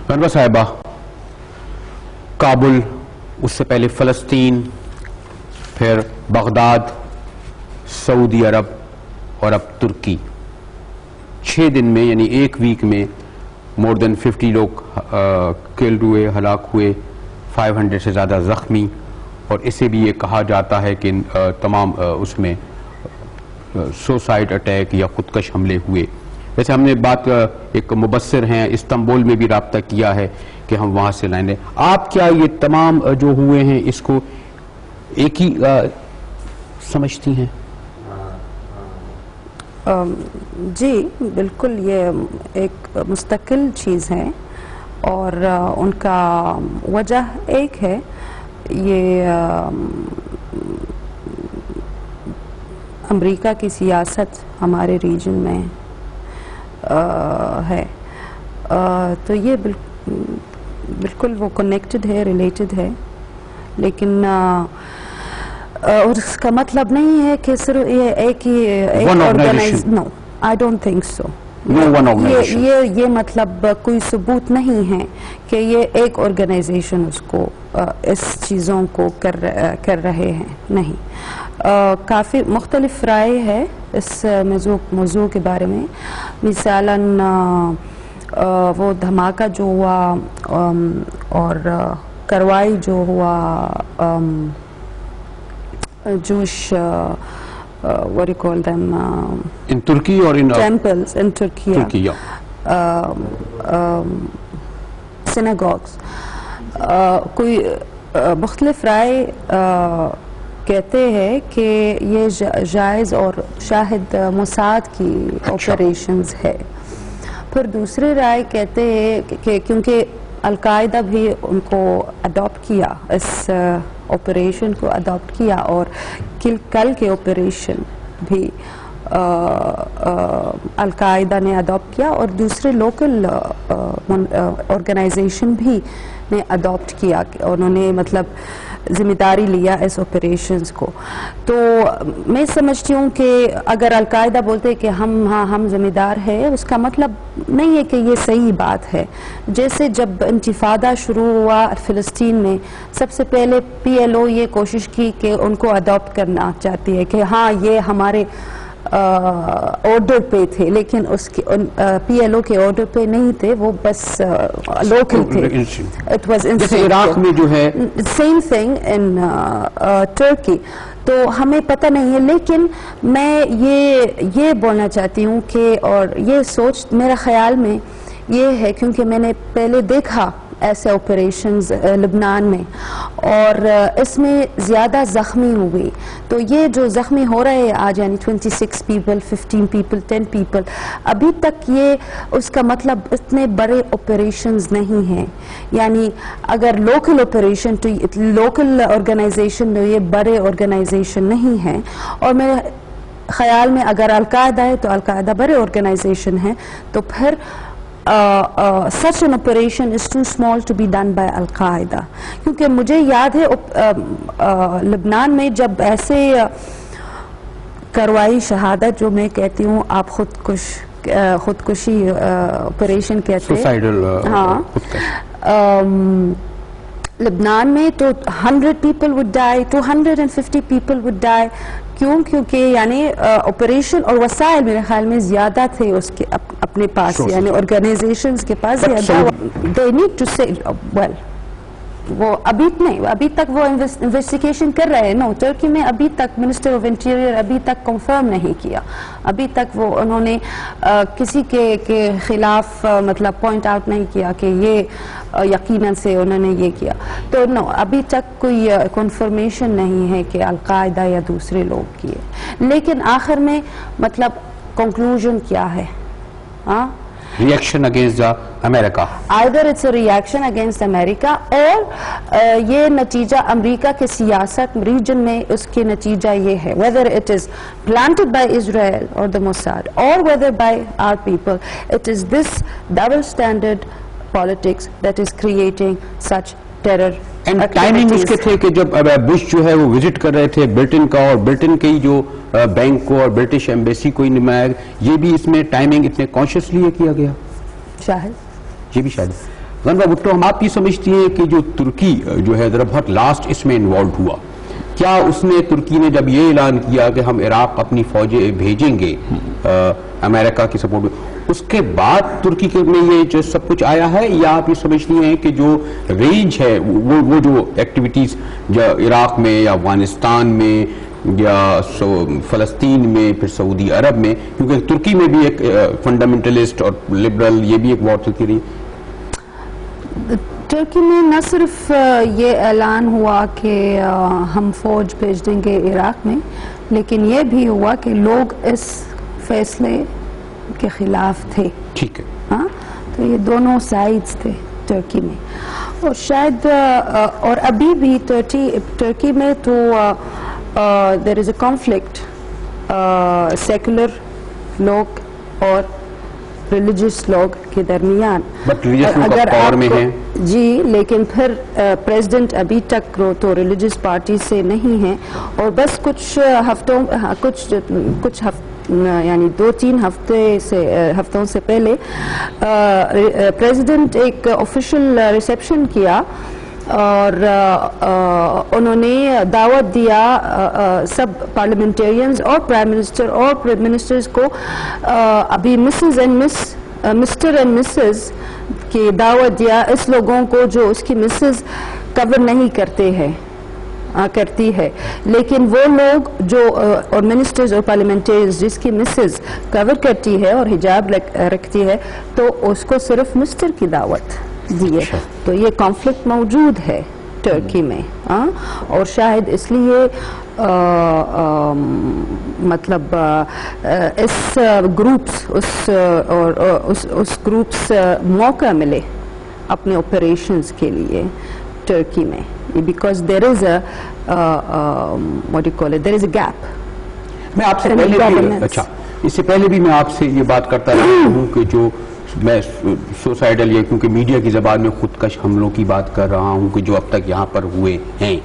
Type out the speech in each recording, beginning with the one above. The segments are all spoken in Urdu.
انور صاحبہ، کابل، اس سے پہلے فلسطین، پھر بغداد، سعودی عرب اور اب ترکی، 6 دن میں یعنی ایک ویک میں مور دین 50 لوگ کلڈ ہوئے، ہلاک ہوئے، 500 سے زیادہ زخمی، اور اسے بھی یہ کہا جاتا ہے کہ تمام اس میں سوسائڈ اٹیک یا خودکش حملے ہوئے. ویسے ہم نے بات ایک مبصر ہیں استنبول میں بھی رابطہ کیا ہے کہ ہم وہاں سے لائیں. آپ کیا یہ تمام جو ہوئے ہیں اس کو ایک ہی سمجھتی ہیں؟ جی بالکل، یہ ایک مستقل چیز ہے اور ان کا وجہ ایک ہے. یہ امریکہ کی سیاست ہمارے ریجن میں ہے، تو یہ بالکل وہ کنیکٹڈ ہے، ریلیٹڈ ہے، لیکن اور اس کا مطلب نہیں ہے کہ صرف یہ ایک ہی نو، آئی ڈونٹ تھنک سو. یہ مطلب کوئی ثبوت نہیں ہے کہ یہ ایک آرگنائزیشن اس کو اس چیزوں کو کر رہے ہیں، نہیں. کافی مختلف رائے ہے اس موضوع کے بارے میں. مثلاً وہ دھماکہ جو ہوا اور کارروائی جو ہوا جوش what do you call them in Turkey or in temples in Turkey, synagogues. کوئی مختلف رائے کہتے ہیں کہ یہ جائز اور شاہد موساد کی آپریشنز ہے. پھر دوسری رائے کہتے ہیں کہ کیونکہ القاعدہ بھی ان کو اڈاپٹ کیا، اس آپریشن کو اڈاپٹ کیا، اور کل کے آپریشن بھی القاعدہ نے اڈاپٹ کیا اور دوسرے لوکل آرگنائزیشن بھی نے اڈاپٹ کیا، انہوں نے مطلب ذمہ داری لیا اس آپریشنز کو. تو میں سمجھتی ہوں کہ اگر القاعدہ بولتے کہ ہم ذمہ دار ہے، اس کا مطلب نہیں ہے کہ یہ صحیح بات ہے. جیسے جب انتفاضہ شروع ہوا فلسطین میں، سب سے پہلے PLO یہ کوشش کی کہ ان کو اڈاپٹ کرنا چاہتی ہے کہ ہاں یہ ہمارے آرڈر پہ تھے، لیکن اس کے PLO کے آرڈر پہ نہیں تھے، وہ بس لوکل تھے. اٹ واز عراق میں جو ہے سیم تھنگ ان ٹرکی. تو ہمیں پتہ نہیں ہے، لیکن میں یہ بولنا چاہتی ہوں کہ اور یہ سوچ میرا خیال میں یہ ہے، کیونکہ میں نے پہلے دیکھا ایسے آپریشنز لبنان میں اور اس میں زیادہ زخمی ہوئے. تو یہ جو زخمی ہو رہے ہیں آج، یعنی 26 پیپل، 15 پیپل، 10 پیپل، ابھی تک یہ اس کا مطلب اتنے بڑے آپریشنز نہیں ہیں. یعنی اگر لوکل آپریشن تو لوکل آرگنائزیشن تو یہ بڑے آرگنائزیشن نہیں ہیں. اور میرے خیال میں اگر القاعدہ ہے تو القاعدہ بڑے آرگنائزیشن ہے، تو پھر such an operation is too small to be done by Al-Qaeda. کیونکہ مجھے یاد ہے لبنان میں جب ایسے کارروائی شہادت جو میں کہتی ہوں، آپ خودکشی آپریشن کہتے ہیں، ہاں، لبنان میں تو 100 people would die, 250 people would die. کیونکہ یعنی آپریشن اور وسائل میرے خیال میں زیادہ تھے اس کے اپنے پاس، یعنی آرگنائزیشنز کے پاس زیادہ. they need to say well وہ ابھی تک وہ انویسٹیگیشن کر رہے ہیں. نو، ترکی میں ابھی تک منسٹر آف انٹیریئر ابھی تک کنفرم نہیں کیا، ابھی تک وہ انہوں نے کسی کے خلاف مطلب پوائنٹ آؤٹ نہیں کیا کہ یہ یقیناً سے انہوں نے یہ کیا. تو نو، ابھی تک کوئی کنفرمیشن نہیں ہے کہ القاعدہ یا دوسرے لوگ کیے. لیکن آخر میں مطلب کنکلوژن کیا ہے؟ ہاں، reaction against America. Either it's a reaction against America اور یہ نتیجہ امریکہ کے سیاست ریجن میں اس کے نتیجہ یہ ہے. Whether it is planted by Israel or the Mossad or whether by our people, it is this double standard politics that is creating such terror. Timing اس کے تھے کہ جب بش جو ہے وہ وزٹ کر رہے تھے برٹن کا، اور برٹن کی جو بینک کو اور برٹش ایمبیسی کو نمایا، یہ بھی اس میں ٹائمنگ اتنے کانشیسلی کیا گیا؟ شاہد یہ بھی شاید غنوہ بھٹو ہم آپ یہ سمجھتی ہیں کہ جو ترکی جو ہے ذرا بہت لاسٹ اس میں انوالو ہوا, کیا اس نے ترکی نے جب یہ اعلان کیا کہ ہم عراق اپنی فوجیں بھیجیں گے امریکہ کی سپورٹ میں, اس کے بعد ترکی میں یہ جو سب کچھ آیا ہے, یا آپ یہ سمجھتی ہیں کہ جو رینج ہے وہ جو ایکٹیویٹیز عراق میں یا افغانستان میں یا فلسطین میں پھر سعودی عرب میں, کیونکہ ترکی میں بھی ایک فنڈامنٹلسٹ اور لبرل یہ بھی ایک وار چلتی رہی. ترکی میں نہ صرف یہ اعلان ہوا کہ ہم فوج بھیج دیں گے عراق میں, لیکن یہ بھی ہوا کہ لوگ اس فیصلے کے خلاف تھے. ٹھیک ہے, ہاں, تو یہ دونوں سائڈز تھے ترکی میں, اور شاید اور ابھی بھی ترکی میں تو دیر از اے کانفلکٹ سیکولر لوگ اور ریلیجس لوگ کے درمیان. اگر پاور میں ہیں جی, لیکن پھر پریزیڈنٹ ابھی تک تو ریلیجس پارٹی سے نہیں ہیں, اور بس کچھ یعنی 2-3 ہفتوں سے پہلے پریزیڈنٹ ایک آفیشیل ریسیپشن کیا, اور انہوں نے دعوت دیا سب پارلیمنٹیرینز اور پرائم منسٹر اور منسٹرز کو, ابھی Mrs and Mr and Mrs کی دعوت دیا اس لوگوں کو جو اس کی مسز کور نہیں کرتی ہے, لیکن وہ لوگ جو اور منسٹرز اور پارلیمنٹیرینز جس کی مسز کور کرتی ہے اور حجاب رکھتی ہے, تو اس کو صرف مسٹر کی دعوت دیے. تو یہ کانفلکٹ موجود ہے ترکی میں, اور شاید اس لیے مطلب اس گروپس موقع ملے اپنے آپریشنز کے لیے ترکی میں, because there is a gap. میں آپ سے اس سے پہلے بھی میں آپ سے یہ بات کرتا رہا ہوں کہ جو میں سوسائڈل یا کیونکہ میڈیا کی زبان میں خودکش حملوں کی بات کر رہا ہوں کہ جو اب تک یہاں پر ہوئے ہیں,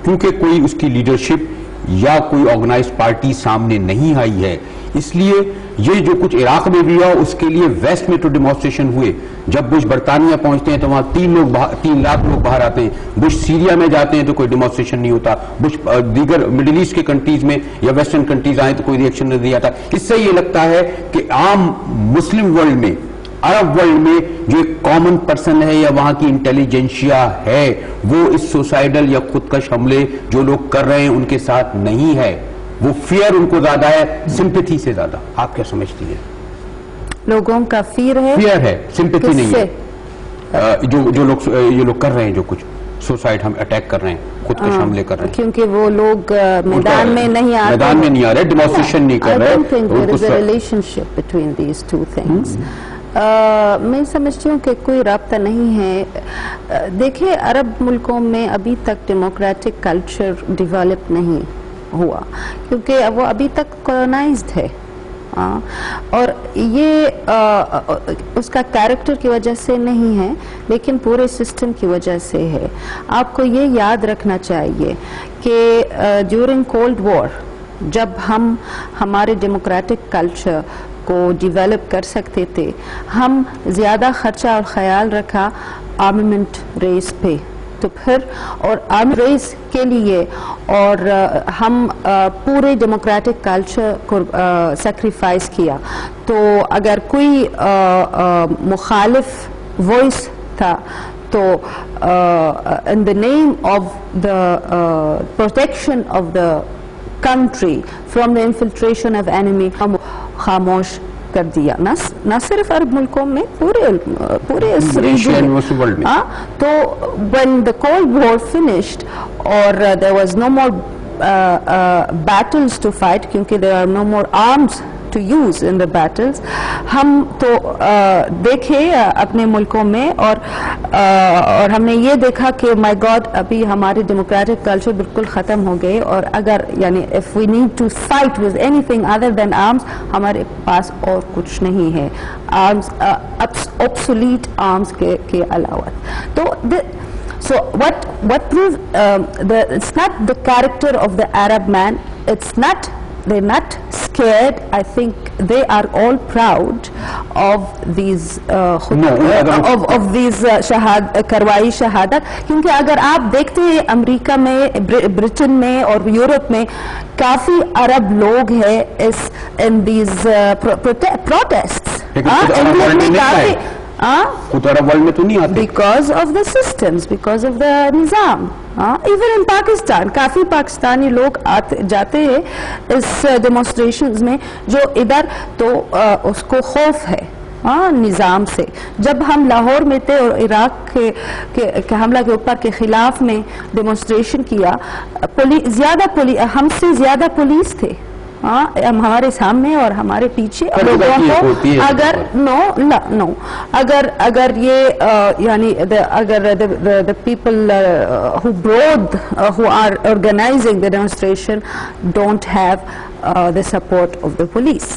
کیونکہ کوئی اس کی لیڈرشپ یا کوئی آرگنائز پارٹی سامنے نہیں آئی ہے, اس لیے یہ جو کچھ عراق میں بھی ہوا اس کے لیے ویسٹ میں تو ڈیمانسٹریشن ہوئے. جب بش برطانیہ پہنچتے ہیں تو وہاں 3 لاکھ لوگ باہر آتے ہیں. بش سیریا میں جاتے ہیں تو کوئی ڈیمانسٹریشن نہیں ہوتا. بش دیگر مڈل ایسٹ کے کنٹریز میں یا ویسٹرن کنٹریز آئیں تو کوئی ریئیکشن نہیں آتا. اس سے یہ لگتا ہے کہ عام مسلم ورلڈ میں, عرب ورلڈ میں جو ایک کامن پرسن ہے یا وہاں کی انٹیلیجنشیا ہے, وہ اس سوسائڈل یا خودکش حملے جو لوگ کر رہے ہیں ان کے ساتھ نہیں ہے. وہ فیئر ان کو زیادہ ہے سمپتھی سے زیادہ. آپ کیا سمجھتی ہیں؟ لوگوں کا فیئر ہے, سمپتھی نہیں ہے. جو لوگ یہ لوگ کر رہے ہیں, جو کچھ سوسائڈ ہم اٹیک کر رہے ہیں, خودکش حملے کر رہے ہیں, کیونکہ وہ لوگ میدان میں نہیں آ رہے, ڈیمانسٹریشن نہیں کر رہے. I don't think there is a relationship between these two things. میں سمجھتی ہوں کہ کوئی رابطہ نہیں ہے. دیکھیں, عرب ملکوں میں ابھی تک ڈیموکریٹک کلچر ڈیولپ نہیں ہوا, کیونکہ وہ ابھی تک کولونائزڈ ہے, اور یہ اس کا کیریکٹر کی وجہ سے نہیں ہے, لیکن پورے سسٹم کی وجہ سے ہے. آپ کو یہ یاد رکھنا چاہیے کہ ڈیورنگ کولڈ وار جب ہم ہمارے ڈیموکریٹک کلچر کو ڈیولپ کر سکتے تھے, ہم زیادہ خرچہ اور خیال رکھا آرممنٹ ریس پہ, تو پھر اور آرم ریس کے لیے اور ہم پورے ڈیموکریٹک کلچر کو سیکریفائز کیا. تو اگر کوئی مخالف وائس تھا تو in the name of the protection of the country from the infiltration of enemy خاموش کر دیا. نہ صرف عرب ملکوں میں, پورے اس ریجن میں. تو when the cold war finished اور there was no more battles to fight, کیونکہ there are no more arms to use in the battles, ہم تو دیکھے اپنے ملکوں میں اور ہم نے یہ دیکھا کہ my God ابھی ہماری ڈیموکریٹک کلچر بالکل ختم ہو گئے, اور اگر یعنی if we need to fight with anything other than arms, ہمارے پاس اور کچھ نہیں ہے arms, obsolete arms کے علاوہ. تو so what proves it's not the character of the Arab man, it's not, they're not scared. I think they are all proud of these کروائی شہادت. کیونکہ اگر آپ دیکھتے ہیں امریکہ میں, برٹن میں اور یورپ میں کافی عرب لوگ ہیں in these protests. انگلینڈ میں کافی because of the systems, because of the nizam. Even in Pakistan کافی پاکستانی لوگ جاتے ہیں اس ڈیمونسٹریشنز میں جو ادھر تو اس کو خوف ہے نظام سے. جب ہم لاہور میں تھے اور عراق کے حملہ کے اوپر کے خلاف میں ڈیمونسٹریشن کیا, ہم سے زیادہ پولیس تھے ہمارے سامنے اور ہمارے پیچھے. لوگوں کو اگر یہ یعنی اگر the people who are organizing the demonstration don't have the support of the police.